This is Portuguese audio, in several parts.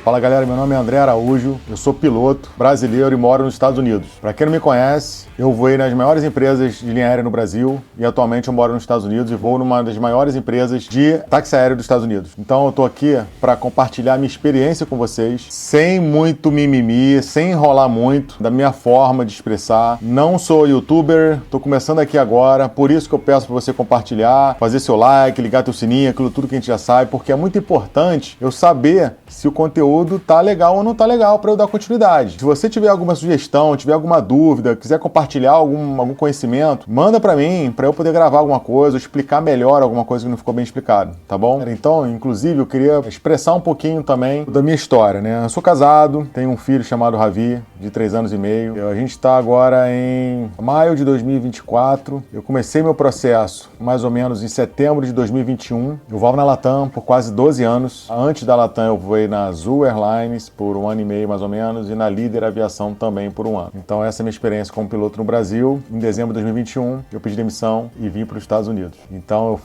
Fala galera, meu nome é André Araújo, eu sou piloto brasileiro e moro nos Estados Unidos. Para quem não me conhece, eu voei nas maiores empresas de linha aérea no Brasil e atualmente eu moro nos Estados Unidos e voo numa das maiores empresas de táxi aéreo dos Estados Unidos. Então eu tô aqui para compartilhar minha experiência com vocês, sem muito mimimi, sem enrolar muito, da minha forma de expressar. Não sou youtuber, tô começando aqui agora, por isso que eu peço para você compartilhar, fazer seu like, ligar teu sininho, aquilo tudo que a gente já sabe, porque é muito importante eu saber se o conteúdo tá legal ou não tá legal para eu dar continuidade. Se você tiver alguma sugestão, tiver alguma dúvida, quiser compartilhar algum conhecimento, manda para mim, para eu poder gravar alguma coisa, explicar melhor alguma coisa que não ficou bem explicado, tá bom? Então, inclusive, eu queria expressar um pouquinho também da minha história, né? Eu sou casado, tenho um filho chamado Ravi, de 3 anos e meio. A gente está agora em maio de 2024. Eu comecei meu processo mais ou menos em setembro de 2021. Eu voava na Latam por quase 12 anos. Antes da Latam, eu voei na Azul Airlines por 1 ano e meio, mais ou menos, e na Líder Aviação também por 1 ano. Então, essa é a minha experiência como piloto no Brasil. Em dezembro de 2021, eu pedi demissão e vim para os Estados Unidos. Então,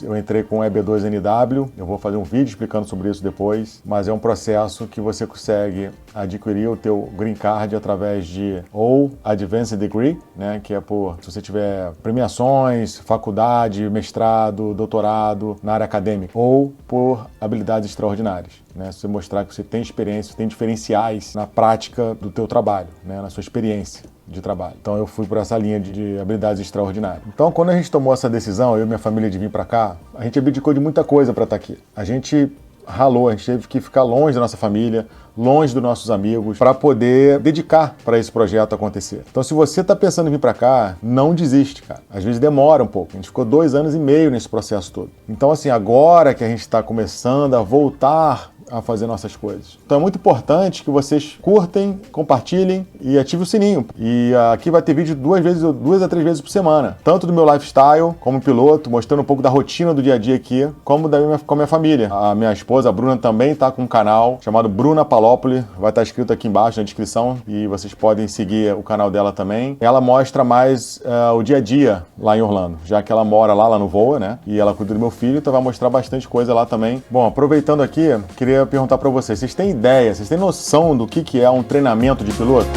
eu entrei com o EB2NW. Eu vou fazer um vídeo explicando sobre isso depois, mas é um processo que você consegue adquirir o teu Green Card através de ou Advanced Degree, né, que é se você tiver premiações, faculdade, mestrado, doutorado na área acadêmica, ou por habilidades extraordinárias, né, se você mostrar que você tem experiência, tem diferenciais na prática do teu trabalho, né, na sua experiência de trabalho. Então eu fui por essa linha de habilidades extraordinárias. Então quando a gente tomou essa decisão, eu e minha família, de vir para cá, a gente abdicou de muita coisa para estar aqui. A gente ralou, a gente teve que ficar longe da nossa família, longe dos nossos amigos, para poder dedicar para esse projeto acontecer. Então, se você está pensando em vir para cá, não desiste, cara. Às vezes demora um pouco. A gente ficou 2 anos e meio nesse processo todo. Então, assim, agora que a gente está começando a voltar a fazer nossas coisas. Então é muito importante que vocês curtem, compartilhem e ativem o sininho. E aqui vai ter vídeo 2 a 3 vezes por semana. Tanto do meu lifestyle, como piloto, mostrando um pouco da rotina do dia a dia aqui, como com a minha família. A minha esposa, a Bruna, também está com um canal chamado Bruna Palópoli. Vai estar escrito aqui embaixo na descrição e vocês podem seguir o canal dela também. Ela mostra mais o dia a dia lá em Orlando, já que ela mora lá no Voa, né? E ela cuida do meu filho, então vai mostrar bastante coisa lá também. Bom, aproveitando aqui, queria perguntar para vocês têm ideia, vocês têm noção do que é um treinamento de piloto?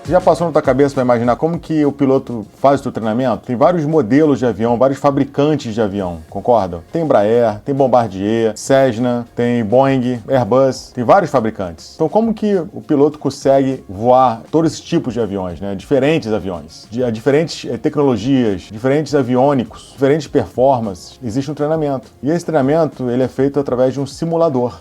Já passou na tua cabeça para imaginar como que o piloto faz o seu treinamento? Tem vários modelos de avião, vários fabricantes de avião, concordam? Tem Embraer, tem Bombardier, Cessna, tem Boeing, Airbus, tem vários fabricantes. Então como que o piloto consegue voar todos esses tipos de aviões, né? Diferentes aviões, diferentes tecnologias, diferentes aviônicos, diferentes performances, existe um treinamento. E esse treinamento ele é feito através de um simulador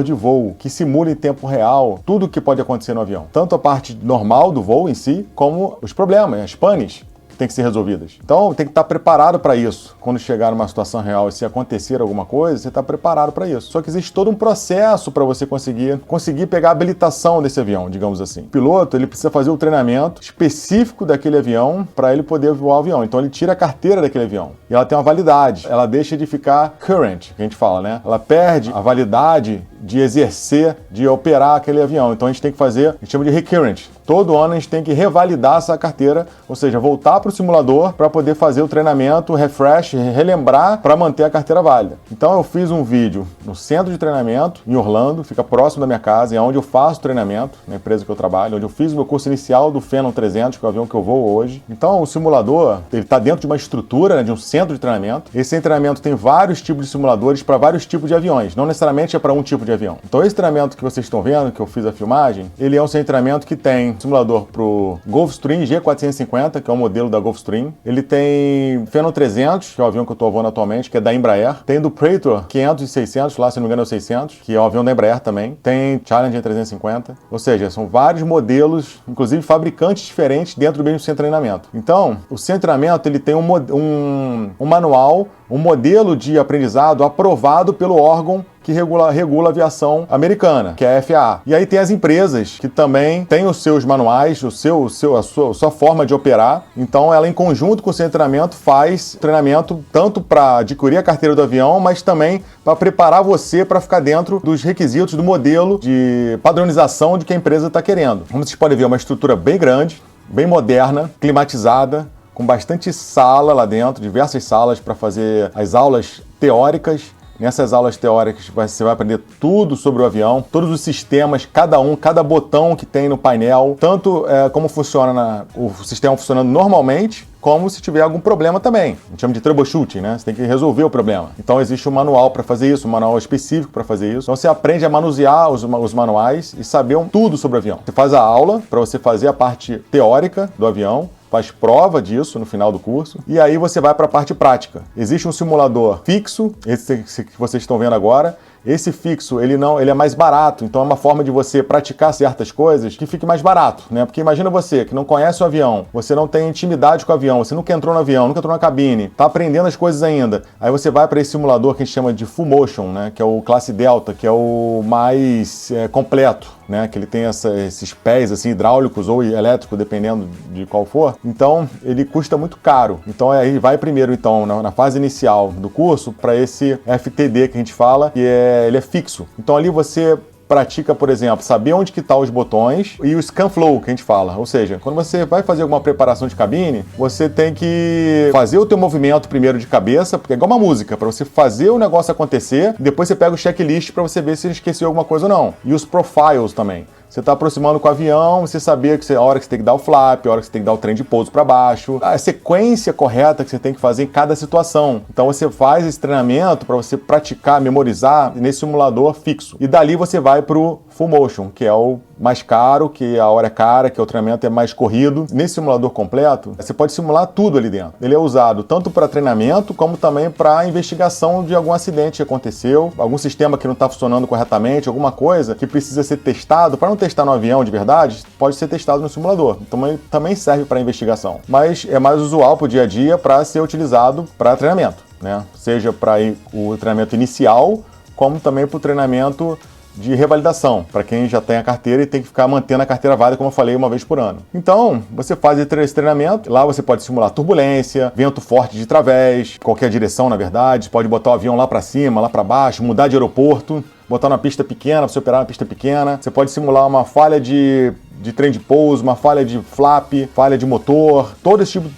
de voo, que simula em tempo real tudo o que pode acontecer no avião. Tanto a parte normal do voo em si, como os problemas, as panes que têm que ser resolvidas. Então, tem que estar preparado para isso. Quando chegar numa situação real e se acontecer alguma coisa, você está preparado para isso. Só que existe todo um processo para você conseguir pegar a habilitação desse avião, digamos assim. O piloto, ele precisa fazer o treinamento específico daquele avião para ele poder voar o avião. Então, ele tira a carteira daquele avião. E ela tem uma validade. Ela deixa de ficar current, que a gente fala, né? Ela perde a validade de exercer, de operar aquele avião. Então, a gente tem que fazer, a gente chama de recurrent. Todo ano a gente tem que revalidar essa carteira, ou seja, voltar para o simulador para poder fazer o treinamento, refresh, relembrar para manter a carteira válida. Então eu fiz um vídeo no centro de treinamento, em Orlando, fica próximo da minha casa, é onde eu faço treinamento, na empresa que eu trabalho, onde eu fiz o meu curso inicial do Phenom 300, que é o avião que eu voo hoje. Então o simulador, ele está dentro de uma estrutura, né, de um centro de treinamento. Esse treinamento tem vários tipos de simuladores para vários tipos de aviões, não necessariamente é para um tipo de avião. Então esse treinamento que vocês estão vendo, que eu fiz a filmagem, ele é um centro de treinamento que tem simulador para o Gulfstream G450, que é o modelo da Gulfstream. Ele tem Phenom 300, que é o avião que eu estou voando atualmente, que é da Embraer. Tem do Praetor 500 e 600, lá se não me engano é o 600, que é o avião da Embraer também. Tem Challenger 350. Ou seja, são vários modelos, inclusive fabricantes diferentes dentro do mesmo centro de treinamento. Então, o centro de treinamento ele tem um manual, um modelo de aprendizado aprovado pelo órgão que regula a aviação americana, que é a FAA. E aí tem as empresas que também têm os seus manuais, a sua forma de operar. Então ela, em conjunto com o seu treinamento, faz treinamento tanto para adquirir a carteira do avião, mas também para preparar você para ficar dentro dos requisitos do modelo de padronização de que a empresa está querendo. Como vocês podem ver, é uma estrutura bem grande, bem moderna, climatizada, com bastante sala lá dentro, diversas salas para fazer as aulas teóricas. Nessas aulas teóricas você vai aprender tudo sobre o avião, todos os sistemas, cada botão que tem no painel, tanto como funciona o sistema funcionando normalmente, como se tiver algum problema também. A gente chama de troubleshooting, né? Você tem que resolver o problema. Então existe um manual para fazer isso, um manual específico para fazer isso. Então você aprende a manusear os manuais e saber tudo sobre o avião. Você faz a aula para você fazer a parte teórica do avião, faz prova disso no final do curso, e aí você vai para a parte prática. Existe um simulador fixo, esse que vocês estão vendo agora. Esse fixo, ele é mais barato, então é uma forma de você praticar certas coisas que fique mais barato, né? Porque imagina você que não conhece o avião, você não tem intimidade com o avião, você nunca entrou no avião, nunca entrou na cabine, tá aprendendo as coisas ainda. Aí você vai para esse simulador que a gente chama de Full Motion, né? Que é o Classe Delta, que é o mais completo, né? Que ele tem esses pés assim hidráulicos ou elétricos, dependendo de qual for. Então, ele custa muito caro. Então, aí vai primeiro então na fase inicial do curso para esse FTD que a gente fala, que ele é fixo. Então, ali você pratica, por exemplo, saber onde que estão os botões e o scan flow que a gente fala. Ou seja, quando você vai fazer alguma preparação de cabine, você tem que fazer o teu movimento primeiro de cabeça, porque é igual uma música, para você fazer o negócio acontecer, depois você pega o checklist para você ver se esqueceu alguma coisa ou não. E os profiles também. Você está aproximando com o avião, você sabia que a hora que você tem que dar o flap, a hora que você tem que dar o trem de pouso para baixo, a sequência correta que você tem que fazer em cada situação. Então você faz esse treinamento para você praticar, memorizar nesse simulador fixo. E dali você vai para o Full Motion, que é o mais caro, que a hora é cara, que o treinamento é mais corrido. Nesse simulador completo, você pode simular tudo ali dentro. Ele é usado tanto para treinamento, como também para investigação de algum acidente que aconteceu, algum sistema que não está funcionando corretamente, alguma coisa que precisa ser testado. Para não testar no avião de verdade, pode ser testado no simulador. Então ele também serve para investigação. Mas é mais usual para o dia a dia para ser utilizado para treinamento, né? Seja para o treinamento inicial, como também para o treinamento de revalidação, para quem já tem a carteira e tem que ficar mantendo a carteira válida, como eu falei, uma vez por ano. Então, você faz esse treinamento, lá você pode simular turbulência, vento forte de través, qualquer direção, na verdade, pode botar o avião lá para cima, lá para baixo, mudar de aeroporto, botar na pista pequena, para você operar na pista pequena. Você pode simular uma falha de trem de pouso, uma falha de flap, falha de motor, todo esse tipo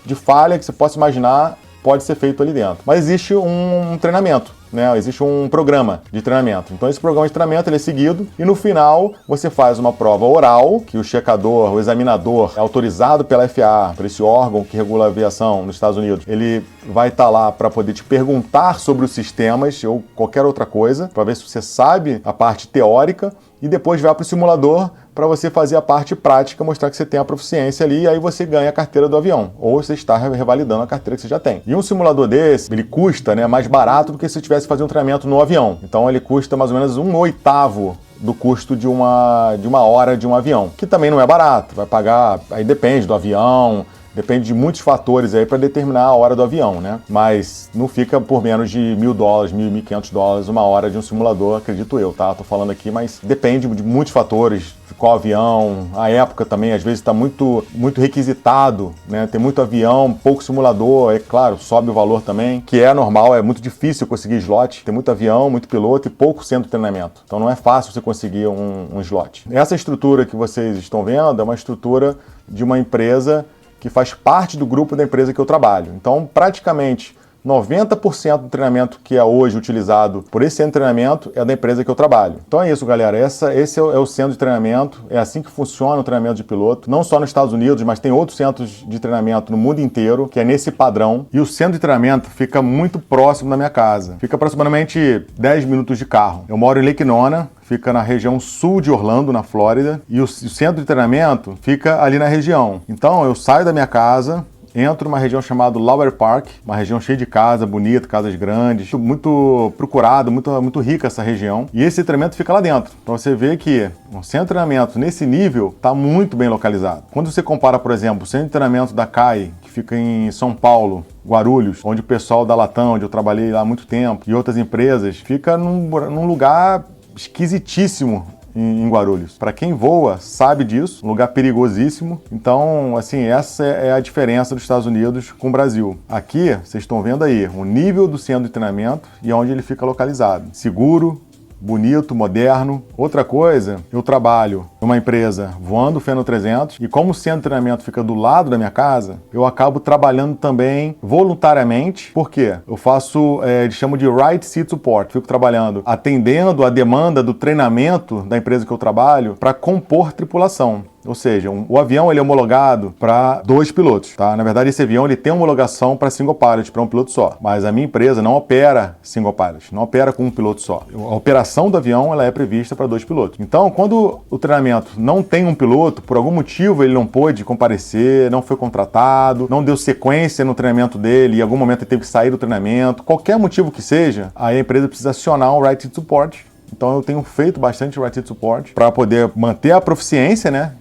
de falha que você possa imaginar pode ser feito ali dentro. Mas existe um treinamento, né? Existe um programa de treinamento. Então esse programa de treinamento ele é seguido e no final você faz uma prova oral, que o checador, o examinador é autorizado pela FAA, por esse órgão que regula a aviação nos Estados Unidos. Ele vai estar lá para poder te perguntar sobre os sistemas ou qualquer outra coisa, para ver se você sabe a parte teórica, e depois vai para o simulador para você fazer a parte prática, mostrar que você tem a proficiência ali, e aí você ganha a carteira do avião, ou você está revalidando a carteira que você já tem. E um simulador desse, ele custa, né, mais barato do que se você tivesse que fazer um treinamento no avião. Então ele custa mais ou menos 1/8 do custo de uma hora de um avião, que também não é barato, vai pagar, aí depende do avião, depende de muitos fatores aí para determinar a hora do avião, né? Mas não fica por menos de $1.000, $1.500 uma hora de um simulador, acredito eu, tá? Tô falando aqui, mas depende de muitos fatores, qual avião, a época também, às vezes está muito requisitado, né? Tem muito avião, pouco simulador, é claro, sobe o valor também, que é normal, é muito difícil conseguir slot, tem muito avião, muito piloto e pouco centro de treinamento. Então não é fácil você conseguir um slot. Essa estrutura que vocês estão vendo é uma estrutura de uma empresa que faz parte do grupo da empresa que eu trabalho. Então, praticamente 90% do treinamento que é hoje utilizado por esse centro de treinamento é da empresa que eu trabalho. Então é isso, galera. Esse é o centro de treinamento. É assim que funciona o treinamento de piloto. Não só nos Estados Unidos, mas tem outros centros de treinamento no mundo inteiro, que é nesse padrão. E o centro de treinamento fica muito próximo da minha casa. Fica aproximadamente 10 minutos de carro. Eu moro em Lake Nona, fica na região sul de Orlando, na Flórida. E o centro de treinamento fica ali na região. Então eu saio da minha casa, entro numa região chamada Lower Park, uma região cheia de casa, bonita, casas grandes, muito procurado, muito rica essa região. E esse treinamento fica lá dentro. Então você vê que o centro de treinamento nesse nível está muito bem localizado. Quando você compara, por exemplo, o centro de treinamento da CAI, que fica em São Paulo, Guarulhos, onde o pessoal da Latam, onde eu trabalhei lá há muito tempo, e outras empresas, fica num lugar esquisitíssimo em Guarulhos. Para quem voa, sabe disso, um lugar perigosíssimo. Então, assim, essa é a diferença dos Estados Unidos com o Brasil. Aqui, vocês estão vendo aí, o nível do centro de treinamento e onde ele fica localizado. Seguro, bonito, moderno. Outra coisa, eu trabalho numa empresa voando Feno 300 e como o centro de treinamento fica do lado da minha casa, eu acabo trabalhando também voluntariamente. Por quê? Eu faço, eles chamam de Right Seat Support. Fico trabalhando, atendendo a demanda do treinamento da empresa que eu trabalho para compor tripulação. Ou seja, o avião ele é homologado para 2 pilotos, tá? Na verdade, esse avião ele tem homologação para single pilot, para um piloto só. Mas a minha empresa não opera single pilot, não opera com um piloto só. A operação do avião ela é prevista para 2 pilotos. Então, quando o treinamento não tem um piloto, por algum motivo ele não pôde comparecer, não foi contratado, não deu sequência no treinamento dele, em algum momento ele teve que sair do treinamento, qualquer motivo que seja, aí a empresa precisa acionar um Right Seat Support. Então eu tenho feito bastante Right Seat Support para poder manter a proficiência, né,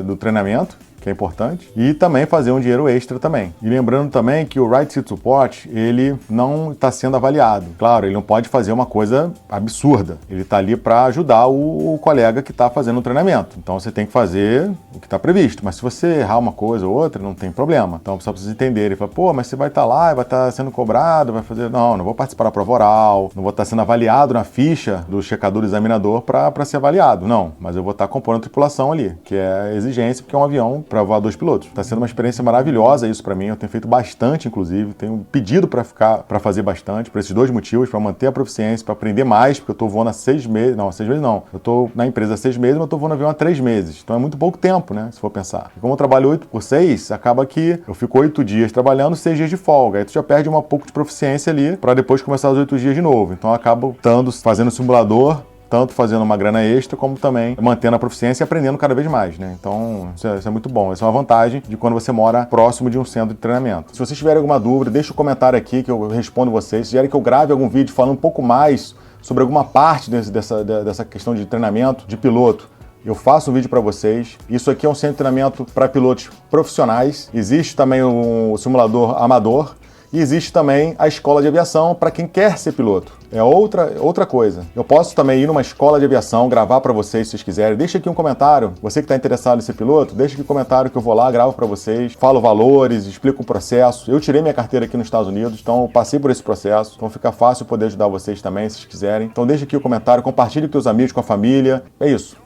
do treinamento, que é importante, e também fazer um dinheiro extra também. E lembrando também que o Right Seat Support, ele não está sendo avaliado. Claro, ele não pode fazer uma coisa absurda. Ele está ali para ajudar o colega que está fazendo o treinamento. Então você tem que fazer o que está previsto. Mas se você errar uma coisa ou outra, não tem problema. Então só precisa entender. Ele fala, pô, mas você vai estar lá, vai estar sendo cobrado, vai fazer... Não vou participar da prova oral, não vou estar sendo avaliado na ficha do checador examinador para ser avaliado. Não, mas eu vou estar compondo a tripulação ali, que é a exigência, porque é um avião para voar 2 pilotos. Está sendo uma experiência maravilhosa isso para mim. Eu tenho feito bastante, inclusive. Tenho pedido para fazer bastante, por esses 2 motivos, para manter a proficiência, para aprender mais, porque eu estou voando há 6 meses. Não, 6 meses não. Eu estou na empresa há 6 meses, mas eu estou voando avião há 3 meses. Então é muito pouco tempo, né? Se for pensar. E como eu trabalho 8 por 6, acaba que eu fico 8 dias trabalhando, 6 dias de folga. Aí tu já perde um pouco de proficiência ali para depois começar os 8 dias de novo. Então eu acabo fazendo simulador, tanto fazendo uma grana extra, como também mantendo a proficiência e aprendendo cada vez mais, né? Então, isso é muito bom. Essa é uma vantagem de quando você mora próximo de um centro de treinamento. Se vocês tiverem alguma dúvida, deixa um comentário aqui que eu respondo vocês. Se quiserem que eu grave algum vídeo falando um pouco mais sobre alguma parte dessa questão de treinamento de piloto, eu faço um vídeo para vocês. Isso aqui é um centro de treinamento para pilotos profissionais. Existe também um simulador amador. E existe também a escola de aviação para quem quer ser piloto. É outra coisa. Eu posso também ir numa escola de aviação, gravar para vocês se vocês quiserem. Deixa aqui um comentário. Você que está interessado em ser piloto, deixa aqui um comentário que eu vou lá, gravo para vocês, falo valores, explico o processo. Eu tirei minha carteira aqui nos Estados Unidos, então eu passei por esse processo. Então fica fácil poder ajudar vocês também, se vocês quiserem. Então deixa aqui o comentário, compartilhe com seus amigos, com a família. É isso.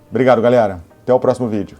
Obrigado, galera. Até o próximo vídeo.